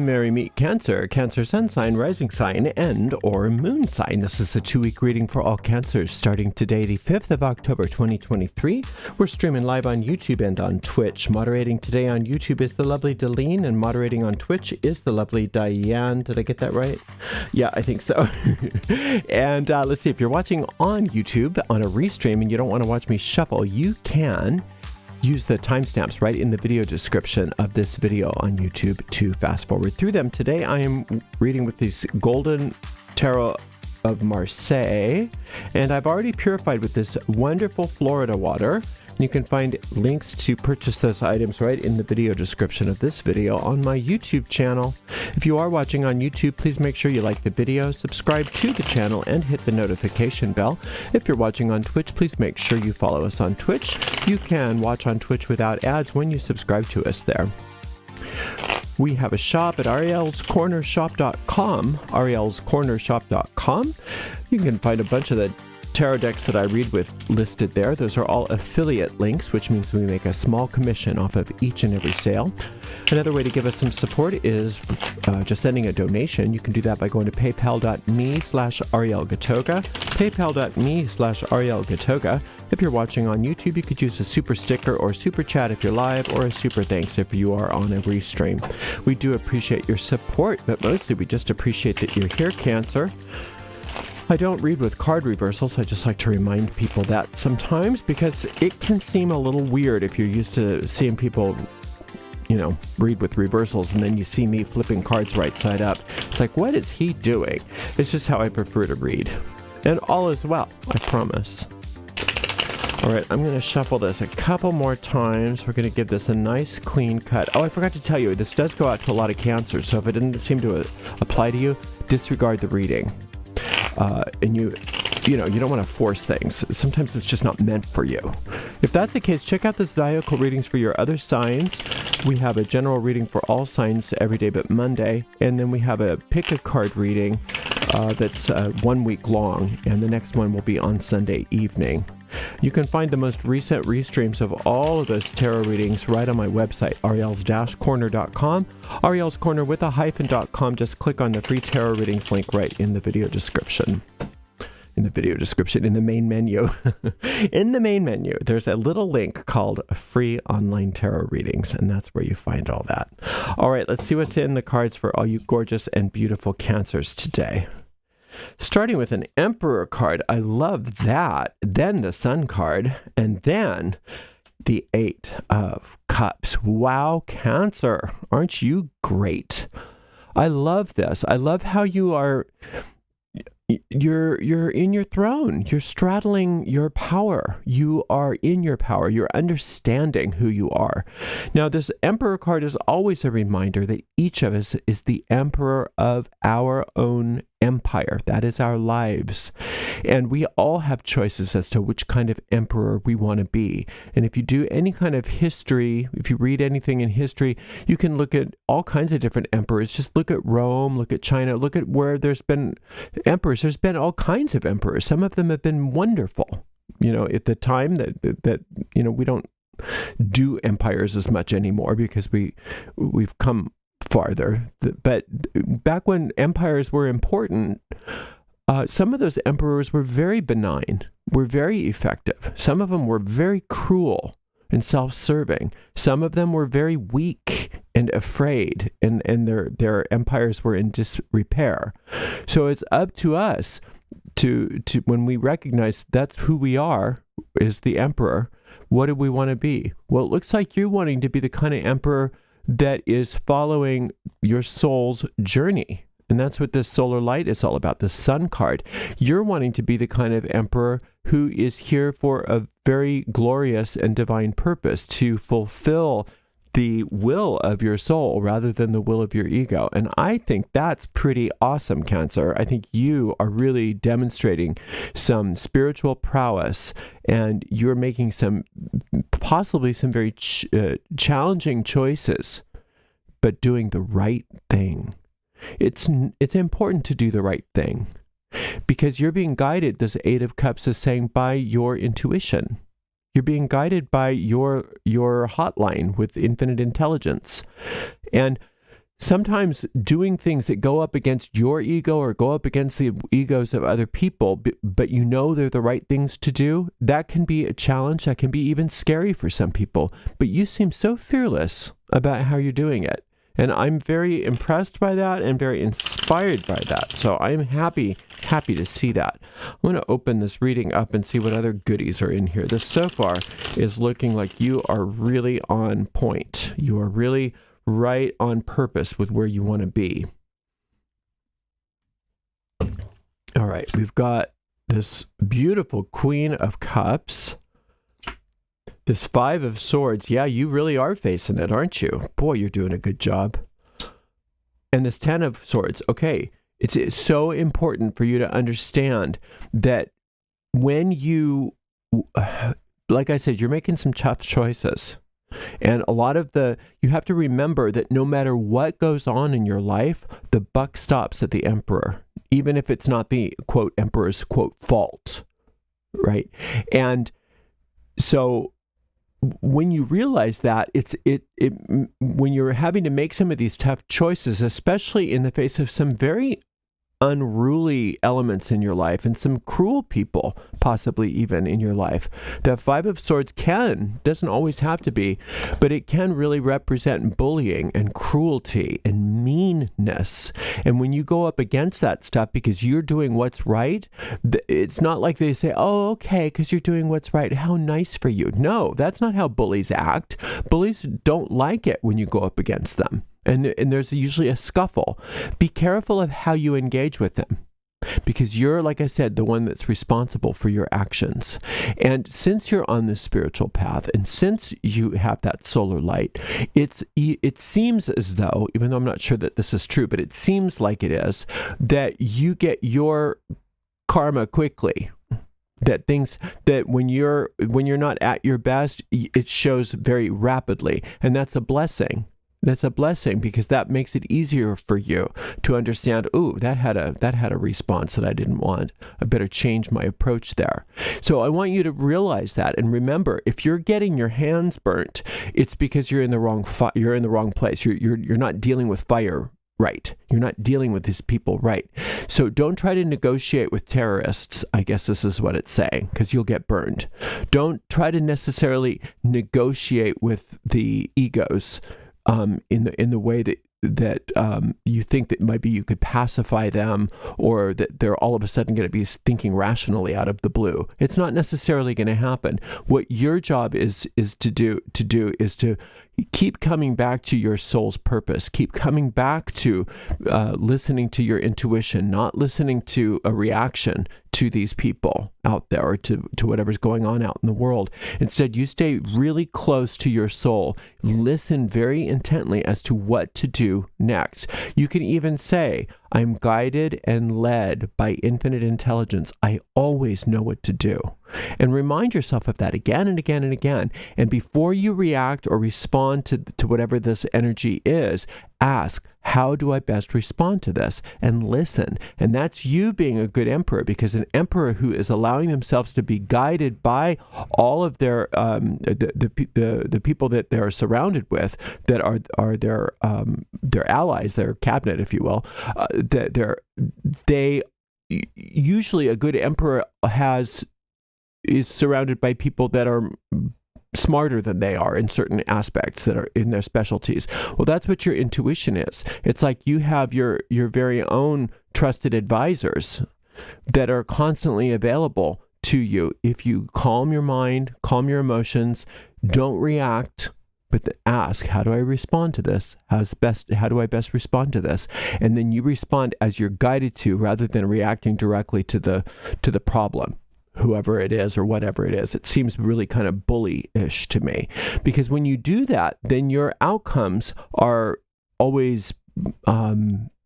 Merry Meet Cancer, Cancer Sun Sign, Rising Sign, and or Moon Sign. This is a 2-week reading for all Cancers starting today, the 5th of October, 2023. We're streaming live on YouTube and on Twitch. Moderating today on YouTube is the lovely Deline, and moderating on Twitch is the lovely Diane. Did I get that right? Yeah, I think so. And let's see, if you're watching on YouTube on a restream and you don't want to watch me shuffle, you can use the timestamps right in the video description of this video on YouTube to fast forward through them. Today I am reading with these Golden Tarot of Marseille, and I've already purified with this wonderful Florida water. You can find links to purchase those items right in the video description of this video on my YouTube channel. If you are watching on YouTube, please make sure you like the video, subscribe to the channel, and hit the notification bell. If you're watching on Twitch, please make sure you follow us on Twitch. You can watch on Twitch without ads when you subscribe to us there. We have a shop at arielscornershop.com, arielscornershop.com. You can find a bunch of the tarot decks that I read with listed there. Those are all affiliate links, which means we make a small commission off of each and every sale. Another way to give us some support is just sending a donation. You can do that by going to paypal.me/arielgatoga, paypal.me/arielgatoga. If you're watching on YouTube, you could use a super sticker or super chat if you're live, or a super thanks if you are on a restream. We do appreciate your support, but mostly we just appreciate that you're here, Cancer. I don't read with card reversals. I just like to remind people that sometimes, because it can seem a little weird if you're used to seeing people, you know, read with reversals, and then you see me flipping cards right side up. It's like, what is he doing? It's just how I prefer to read. And all is well, I promise. All right, I'm going to shuffle this a couple more times. We're going to give this a nice clean cut. Oh, I forgot to tell you, this does go out to a lot of Cancers, so if it didn't seem to apply to you, disregard the reading. And you don't want to force things. Sometimes it's just not meant for you. If that's the case, check out the zodiacal readings for your other signs. We have a general reading for all signs every day but Monday, and then we have a pick a card reading that's 1 week long, and the next one will be on Sunday evening. You can find the most recent restreams of all of those tarot readings right on my website, ariels-corner.com. Ariel's Corner with a hyphen.com. Just click on the free tarot readings link right in the video description. In the main menu. In the main menu, there's a little link called Free Online Tarot Readings, and that's where you find all that. All right, let's see what's in the cards for all you gorgeous and beautiful Cancers today. Starting with an Emperor card. I love that. Then the Sun card, and then the 8 of Cups. Wow, Cancer. Aren't you great? I love this. I love how you are... You're in your throne. You're straddling your power. You are in your power. You're understanding who you are. Now, this Emperor card is always a reminder that each of us is the emperor of our own empire. That is our lives. And we all have choices as to which kind of emperor we want to be. And if you do any kind of history, if you read anything in history, you can look at all kinds of different emperors. Just look at Rome, look at China, look at where there's been emperors. There's been all kinds of emperors. Some of them have been wonderful. You know, at the time that you know, we don't do empires as much anymore because we've come farther. But back when empires were important, some of those emperors were very benign, were very effective. Some of them were very cruel and self-serving. Some of them were very weak and afraid, and their empires were in disrepair. So it's up to us to when we recognize that's who we are, is the emperor, what do we want to be? Well, it looks like you're wanting to be the kind of emperor that is following your soul's journey. And that's what this solar light is all about, the Sun card. You're wanting to be the kind of emperor who is here for a very glorious and divine purpose, to fulfill the will of your soul rather than the will of your ego. And I think that's pretty awesome, Cancer. I think you are really demonstrating some spiritual prowess, and you're making possibly some very challenging choices, but doing the right thing. It's important to do the right thing, because you're being guided, this 8 of Cups is saying, by your intuition. You're being guided by your hotline with infinite intelligence. And sometimes doing things that go up against your ego or go up against the egos of other people, but you know they're the right things to do, that can be a challenge. That can be even scary for some people. But you seem so fearless about how you're doing it. And I'm very impressed by that and very inspired by that. So I'm happy to see that. I'm going to open this reading up and see what other goodies are in here. This so far is looking like you are really on point. You are really right on purpose with where you want to be. All right, we've got this beautiful Queen of Cups. This Five of Swords. Yeah, you really are facing it, aren't you? Boy, you're doing a good job. And this Ten of Swords. Okay, it's so important for you to understand that when you, like I said, you're making some tough choices. And a lot of you have to remember that no matter what goes on in your life, the buck stops at the emperor, even if it's not the, quote, emperor's, quote, fault, right? And so when you realize that, when you're having to make some of these tough choices, especially in the face of some very unruly elements in your life and some cruel people possibly even in your life, that Five of Swords doesn't always have to be, but it can really represent bullying and cruelty and meanness. And when you go up against that stuff because you're doing what's right, it's not like they say, oh, okay, because you're doing what's right, how nice for you. No, that's not how bullies act. Bullies don't like it when you go up against them. And there's usually a scuffle. Be careful of how you engage with them, because you're, like I said, the one that's responsible for your actions. And since you're on this spiritual path, and since you have that solar light, it seems as though, even though I'm not sure that this is true, but it seems like it is, that you get your karma quickly. That when you're not at your best, it shows very rapidly, and that's a blessing. That's a blessing, because that makes it easier for you to understand, ooh, that had a response that I didn't want. I better change my approach there. So I want you to realize that, and remember, if you're getting your hands burnt, it's because you're in the wrong place. You're not dealing with fire right. You're not dealing with these people right. So don't try to negotiate with terrorists, I guess this is what it's saying, because you'll get burned. Don't try to necessarily negotiate with the egos in the way that you think that maybe you could pacify them, or that they're all of a sudden going to be thinking rationally out of the blue. It's not necessarily going to happen. What your job is to do is to keep coming back to your soul's purpose. Keep coming back to listening to your intuition, not listening to a reaction to these people out there, or to whatever's going on out in the world. Instead, you stay really close to your soul. Listen very intently as to what to do next. You can even say, I'm guided and led by infinite intelligence. I always know what to do. And remind yourself of that again and again and again. And before you react or respond to whatever this energy is, ask, how do I best respond to this? And listen. And that's you being a good emperor, because an emperor who is allowing themselves to be guided by all of their the people that they're surrounded with, that are their allies, their cabinet, if you will, they usually, a good emperor is surrounded by people that are smarter than they are in certain aspects that are in their specialties. Well, that's what your intuition is. It's like you have your very own trusted advisors that are constantly available to you. If you calm your mind, calm your emotions, don't react, but ask, how do I respond to this? How do I best respond to this? And then you respond as you're guided to, rather than reacting directly to the problem, whoever it is or whatever it is. It seems really kind of bully-ish to me, because when you do that, then your outcomes are always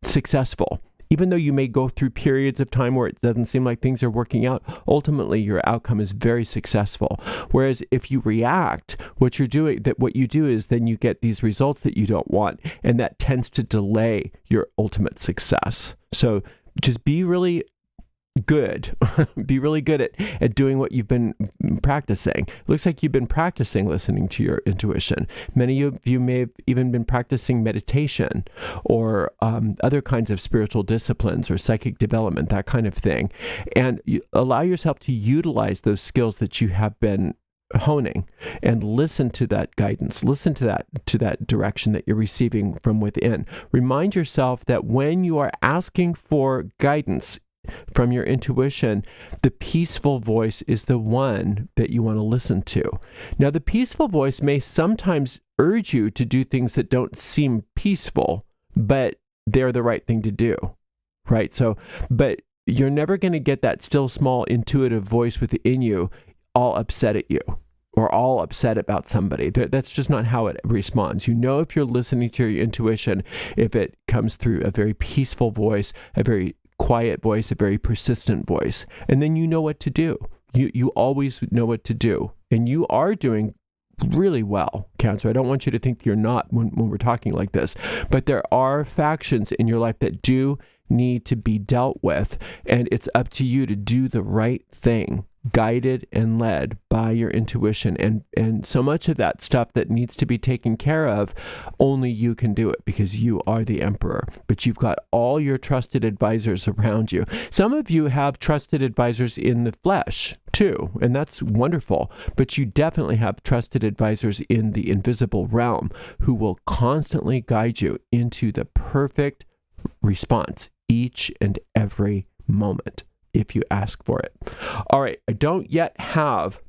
successful. Even though you may go through periods of time where it doesn't seem like things are working out, ultimately your outcome is very successful. Whereas if you react, what you do is then you get these results that you don't want, and that tends to delay your ultimate success. So just be really good. Be really good at doing what you've been been practicing. It looks like you've been practicing listening to your intuition. Many of you may have even been practicing meditation or other kinds of spiritual disciplines or psychic development, that kind of thing. And you allow yourself to utilize those skills that you have been honing and listen to that guidance, listen to that direction that you're receiving from within. Remind yourself that when you are asking for guidance from your intuition, the peaceful voice is the one that you want to listen to. Now, the peaceful voice may sometimes urge you to do things that don't seem peaceful, but they're the right thing to do, right? So, but you're never going to get that still small intuitive voice within you all upset at you or all upset about somebody. That's just not how it responds. You know if you're listening to your intuition, if it comes through a very peaceful voice, a very quiet voice, a very persistent voice, and then you know what to do. You always know what to do, and you are doing really well, Cancer. I don't want you to think you're not when we're talking like this, but there are factions in your life that do need to be dealt with, and it's up to you to do the right thing, guided and led by your intuition. And so much of that stuff that needs to be taken care of, only you can do it because you are the emperor. But you've got all your trusted advisors around you. Some of you have trusted advisors in the flesh too, and that's wonderful. But you definitely have trusted advisors in the invisible realm who will constantly guide you into the perfect response each and every moment, if you ask for it. All right, I don't yet have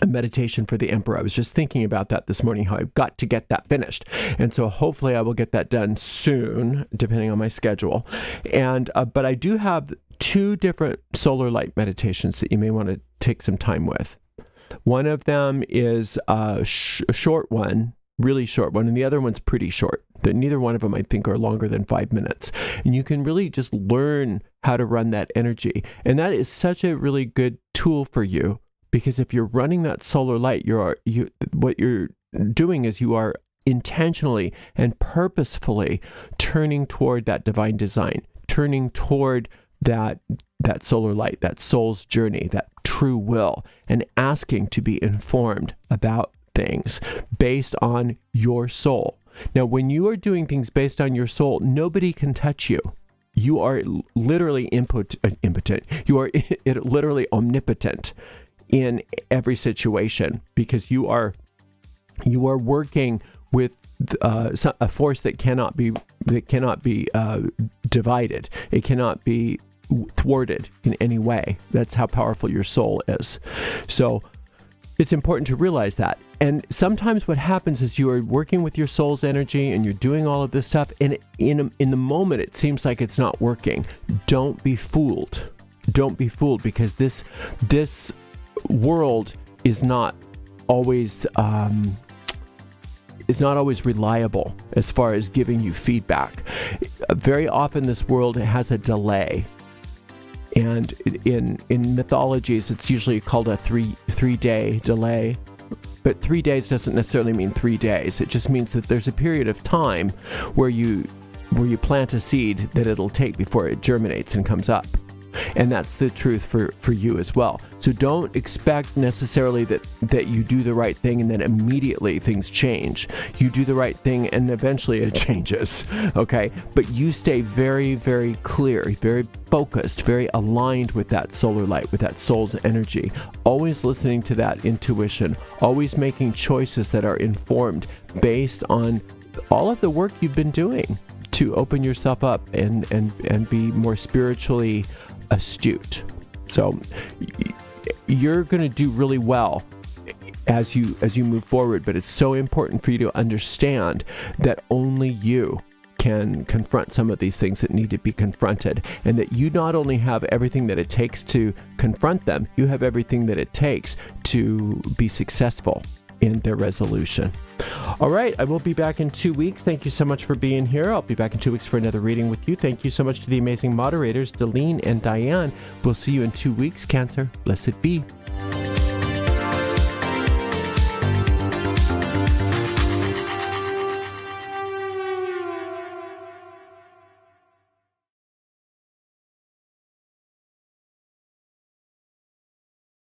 a meditation for the Emperor. I was just thinking about that this morning, how I've got to get that finished. And so hopefully I will get that done soon, depending on my schedule. And but I do have 2 different solar light meditations that you may want to take some time with. One of them is a short one, really short one, and the other one's pretty short. Neither one of them, I think, are longer than 5 minutes. And you can really just learn how to run that energy. And that is such a really good tool for you, because if you're running that solar light, what you're doing is you are intentionally and purposefully turning toward that divine design, turning toward that solar light, that soul's journey, that true will, and asking to be informed about things based on your soul. Now, when you are doing things based on your soul, nobody can touch you. You are literally impotent. You are literally omnipotent in every situation, because you are working with a force that cannot be divided. It cannot be thwarted in any way. That's how powerful your soul is. So it's important to realize that. And sometimes what happens is you are working with your soul's energy and you're doing all of this stuff, and in the moment it seems like it's not working. Don't be fooled. Don't be fooled, because this world is not always reliable as far as giving you feedback. Very often this world has a delay. And in mythologies, it's usually called a three-day delay. But 3 days doesn't necessarily mean 3 days. It just means that there's a period of time where you plant a seed that it'll take before it germinates and comes up. And that's the truth for you as well. So don't expect necessarily that you do the right thing and then immediately things change. You do the right thing and eventually it changes, okay? But you stay very, very clear, very focused, very aligned with that solar light, with that soul's energy. Always listening to that intuition, always making choices that are informed based on all of the work you've been doing to open yourself up and be more spiritually astute. So you're going to do really well as you move forward, but it's so important for you to understand that only you can confront some of these things that need to be confronted, and that you not only have everything that it takes to confront them, you have everything that it takes to be successful in their resolution. All right, I will be back in 2 weeks. Thank you so much for being here. I'll be back in 2 weeks for another reading with you. Thank you so much to the amazing moderators, Delene and Diane. We'll see you in 2 weeks, Cancer. Blessed be.